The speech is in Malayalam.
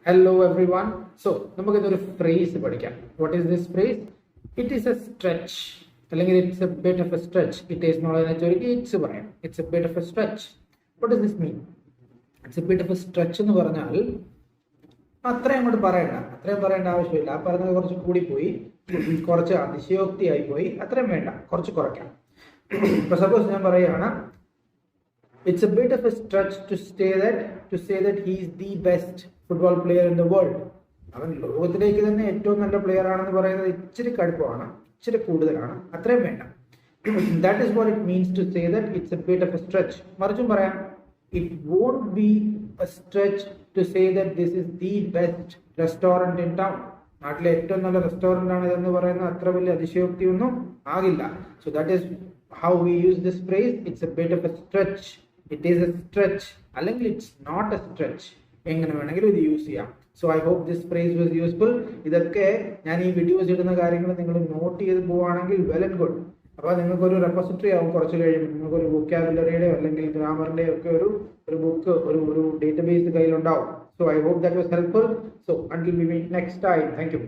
Hello everyone. So, നമുക്ക് ഇതൊരു phrase പഠിക്കാം. What is this phrase? It is a stretch. അല്ലെങ്കിൽ it's a bit of a stretch. It is not an it's പറയാം. It's a bit of a stretch. What does this mean? It's a bit of a stretch എന്ന് പറഞ്ഞാൽ അത്രയും അങ്ങോട്ട് പറയേണ്ട ആവശ്യമില്ല. ആ പറഞ്ഞത് കുറച്ച് കൂടിപ്പോയി, കുറച്ച് അതിശയോക്തിയായി പോയി, അത്രയും വേണ്ട, കുറച്ച് കുറയ്ക്കാം. ഇപ്പൊ സപ്പോസ് ഞാൻ പറയുകയാണ്, it's a bit of a stretch to say that he is the best football player in the world. അവൻ ലോകത്തിലേക്ക് തന്നെ ഏറ്റവും നല്ല പ്ലെയർ ആണെന്ന് പറയുന്നത് ഇച്ചിരി കടുപ്പമാണ്, ഇച്ചിരി കൂടുതലാണ്, അത്രയും വേണ്ട. That is what it means to say that it's a bit of a stretch. മറിച്ചും പറയാം, it won't be a stretch to say that this is the best restaurant in town. നാട്ടിലെ ഏറ്റവും നല്ല റെസ്റ്റോറന്റ് ആണ് ഇതെന്ന് പറയുന്നത് അത്ര വലിയ അതിശയോക്തിയൊന്നും ആകില്ല. So that is how we use this phrase. It's a bit of a stretch. It is a stretch. അല്ലെങ്കിൽ it's not a stretch. എങ്ങനെ വേണമെങ്കിലും ഇത് യൂസ് ചെയ്യാം. So I hope this phrase was useful. ഇതൊക്കെ ഞാൻ ഈ വീഡിയോസ് ഇടുന്ന കാര്യങ്ങൾ നിങ്ങൾ നോട്ട് ചെയ്ത് പോവുകയാണെങ്കിൽ വെൽ ആൻഡ് ഗുഡ്. അപ്പോൾ നിങ്ങൾക്കൊരു റെപ്പോസിറ്ററി ആവും കുറച്ച് കഴിയുമ്പോൾ. നിങ്ങൾക്കൊരു വൊക്കാബുലറിയുടെയോ അല്ലെങ്കിൽ ഗ്രാമറിൻ്റെയോ ഒക്കെ ഒരു ബുക്ക്, ഒരു ഡേറ്റാബേസ് കയ്യിലുണ്ടാവും. So I hope that was helpful. So until we meet next time. Thank U.